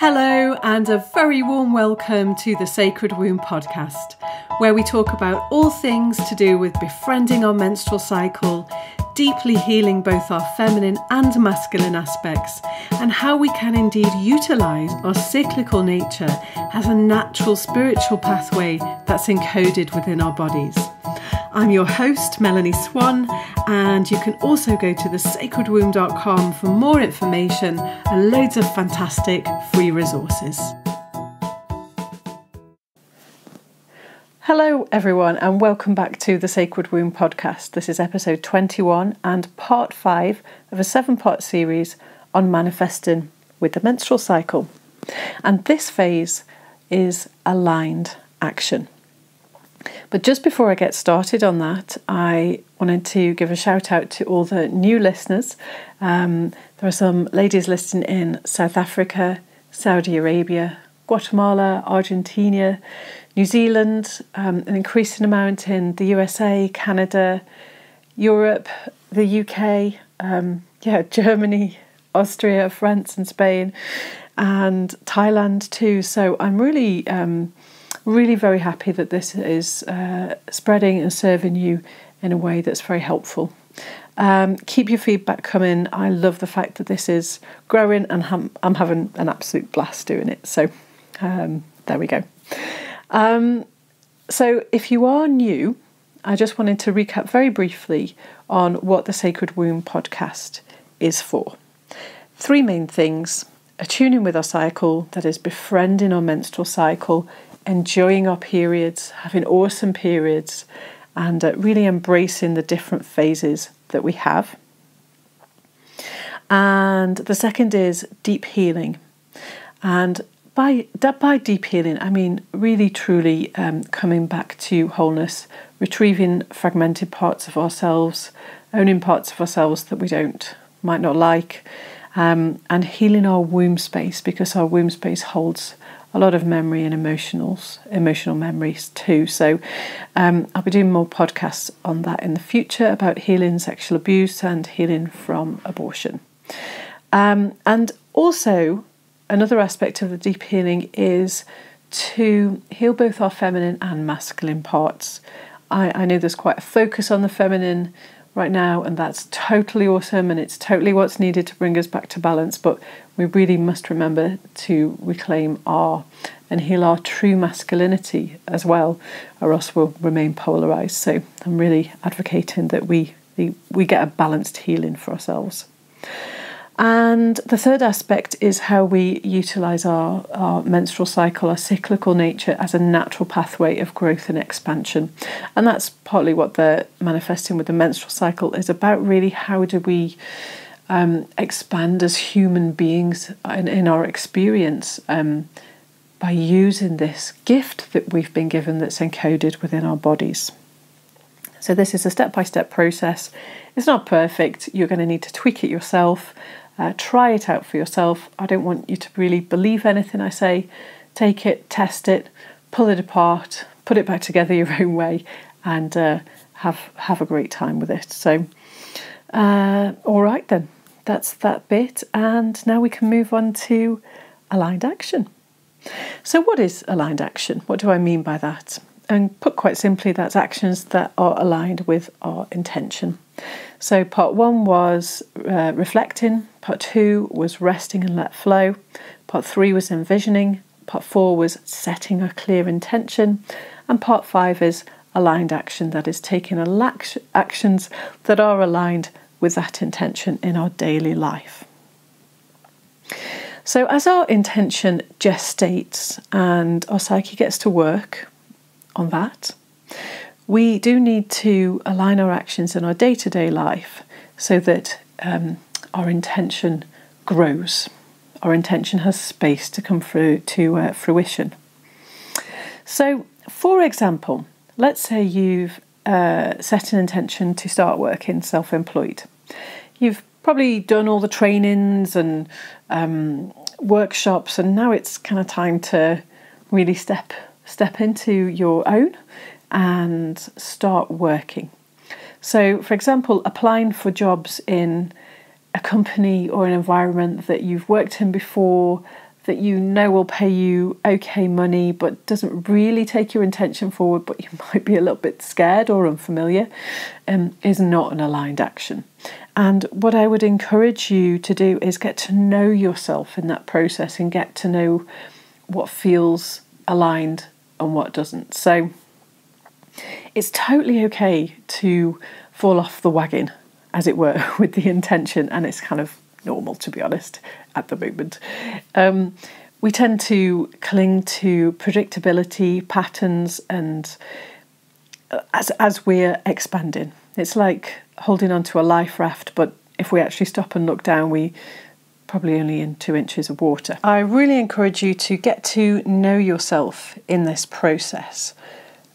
Hello and a very warm welcome to the Sacred Womb podcast, where we talk about all things to do with befriending our menstrual cycle, deeply healing both our feminine and masculine aspects, and how we can indeed utilise our cyclical nature as a natural spiritual pathway that's encoded within our bodies. I'm your host, Melanie Swan, and you can also go to thesacredwomb.com for more information and loads of fantastic free resources. Hello everyone and welcome back to the Sacred Womb podcast. This is episode 21 and part 5 of a 7-part series on manifesting with the menstrual cycle. And this phase is aligned action. But just before I get started on that, I wanted to give a shout out to all the new listeners. There are some ladies listening in South Africa, Saudi Arabia, Guatemala, Argentina, New Zealand, an increasing amount in the USA, Canada, Europe, the UK, Germany, Austria, France and Spain, and Thailand too. So I'm really very happy that this is spreading and serving you in a way that's very helpful. Keep your feedback coming. I love the fact that this is growing and I'm having an absolute blast doing it. So there we go. So if you are new, I just wanted to recap very briefly on what the Sacred Womb podcast is for. 3 main things: attuning with our cycle, that is befriending our menstrual cycle, enjoying our periods, having awesome periods, and really embracing the different phases that we have. And the second is deep healing. And by deep healing, I mean really truly coming back to wholeness, retrieving fragmented parts of ourselves, owning parts of ourselves that we might not like, and healing our womb space, because our womb space holds a lot of memory and emotional memories too. So I'll be doing more podcasts on that in the future about healing sexual abuse and healing from abortion. And also another aspect of the deep healing is to heal both our feminine and masculine parts. I know there's quite a focus on the feminine right now, and that's totally awesome, and it's totally what's needed to bring us back to balance, but we really must remember to reclaim and heal our true masculinity as well, or else we'll remain polarized. So I'm really advocating that we get a balanced healing for ourselves. And the third aspect is how we utilize our menstrual cycle, our cyclical nature, as a natural pathway of growth and expansion. And that's partly what the manifesting with the menstrual cycle is about, really. How do we expand as human beings in our experience by using this gift that we've been given that's encoded within our bodies? So this is a step-by-step process. It's not perfect. You're going to need to tweak it yourself. Try it out for yourself. I don't want you to really believe anything I say. Take it, test it, pull it apart, put it back together your own way, and have a great time with it. So, all right then, that's that bit. And now we can move on to aligned action. So what is aligned action? What do I mean by that? And put quite simply, that's actions that are aligned with our intention. So part 1 was reflecting, part 2 was resting and let flow, part 3 was envisioning, part 4 was setting a clear intention, and part 5 is aligned action, that is taking actions that are aligned with that intention in our daily life. So as our intention gestates and our psyche gets to work on that, we do need to align our actions in our day-to-day life so that our intention grows. Our intention has space to come through to fruition. So, for example, let's say you've set an intention to start working self-employed. You've probably done all the trainings and workshops, and now it's kind of time to really step into your own and start working. So, for example, applying for jobs in a company or an environment that you've worked in before, that you know will pay you okay money but doesn't really take your intention forward, but you might be a little bit scared or unfamiliar, is not an aligned action. And what I would encourage you to do is get to know yourself in that process and get to know what feels aligned and what doesn't. So it's totally okay to fall off the wagon, as it were, with the intention, and it's kind of normal, to be honest, at the moment. We tend to cling to predictability, patterns, and as we're expanding. It's like holding onto a life raft, but if we actually stop and look down, we probably only in 2 inches of water. I really encourage you to get to know yourself in this process.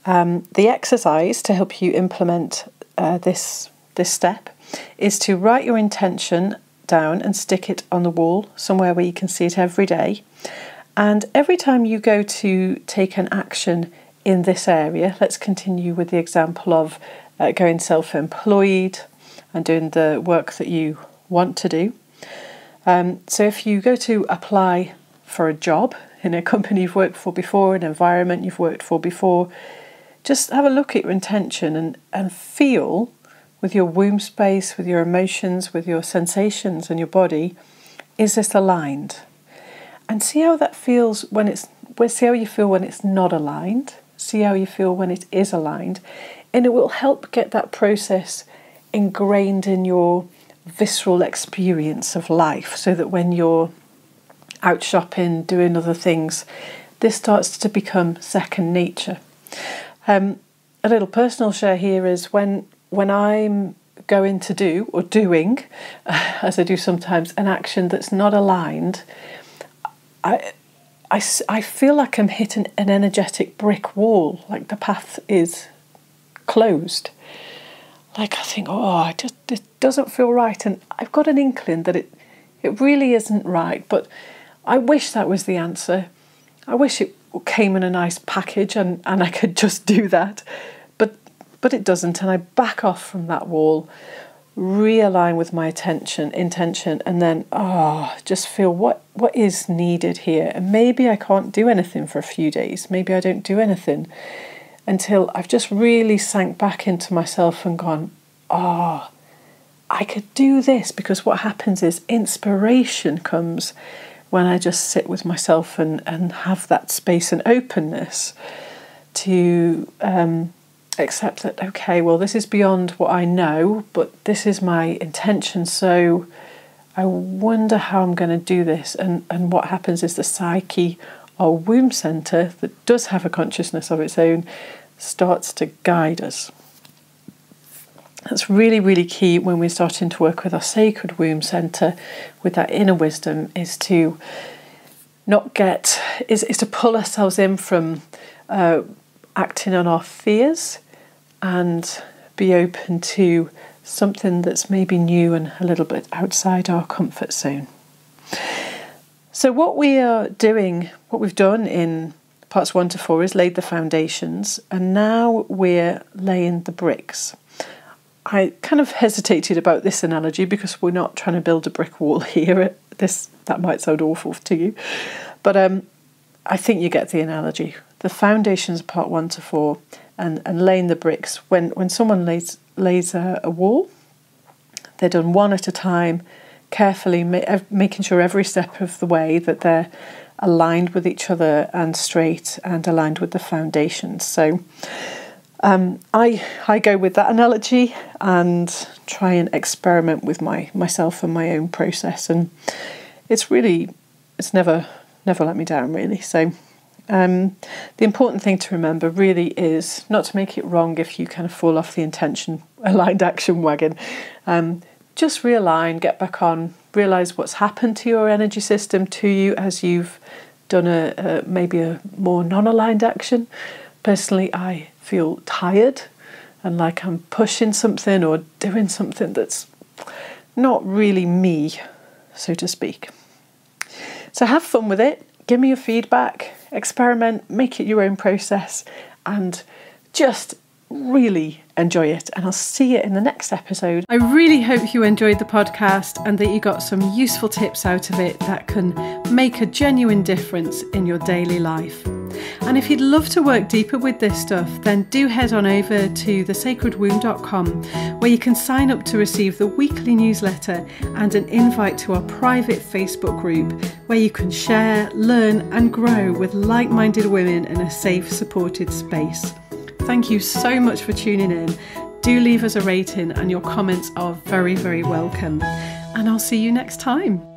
The exercise to help you implement this step is to write your intention down and stick it on the wall somewhere where you can see it every day. And every time you go to take an action in this area, let's continue with the example of going self-employed and doing the work that you want to do. So if you go to apply for a job in a company you've worked for before, an environment you've worked for before, just have a look at your intention and feel with your womb space, with your emotions, with your sensations and your body, is this aligned? And see how that feels see how you feel when it's not aligned, see how you feel when it is aligned, and it will help get that process ingrained in your visceral experience of life, so that when you're out shopping, doing other things, this starts to become second nature. A little personal share here is when I'm going to do or doing, as I do sometimes, an action that's not aligned, I feel like I'm hitting an energetic brick wall, like the path is closed. Like I think, it doesn't feel right, and I've got an inkling that it really isn't right, but I wish that was the answer. I wish it came in a nice package and I could just do that, but it doesn't, and I back off from that wall, realign with my intention, and then just feel what is needed here. And maybe I can't do anything for a few days, maybe I don't do anything until I've just really sank back into myself and gone, I could do this. Because what happens is inspiration comes when I just sit with myself and have that space and openness to accept that, okay, well, this is beyond what I know, but this is my intention, so I wonder how I'm going to do this. And what happens is the psyche, our womb centre, that does have a consciousness of its own, starts to guide us. That's really, really key when we're starting to work with our sacred womb centre, with that inner wisdom, is to to pull ourselves in from acting on our fears and be open to something that's maybe new and a little bit outside our comfort zone. So what we've done in parts 1 to 4 is laid the foundations, and now we're laying the bricks. I kind of hesitated about this analogy because we're not trying to build a brick wall here. That might sound awful to you, but I think you get the analogy. The foundations are part 1 to 4, and laying the bricks. When someone lays a wall, they're done one at a time, carefully making sure every step of the way that they're aligned with each other and straight and aligned with the foundations. So I go with that analogy and try and experiment with myself and my own process, and it's never let me down, really. So the important thing to remember really is not to make it wrong if you kind of fall off the intention aligned action wagon. Just realign, get back on, realise what's happened to your energy system, to you, as you've done maybe a more non-aligned action. Personally, I feel tired and like I'm pushing something or doing something that's not really me, so to speak. So have fun with it, give me your feedback, experiment, make it your own process, and just really enjoy it, and I'll see you in the next episode. I really hope you enjoyed the podcast and that you got some useful tips out of it that can make a genuine difference in your daily life. And if you'd love to work deeper with this stuff, then do head on over to thesacredwomb.com, where you can sign up to receive the weekly newsletter and an invite to our private Facebook group, where you can share, learn and grow with like-minded women in a safe, supported space. Thank you so much for tuning in. Do leave us a rating, and your comments are very, very welcome. And I'll see you next time.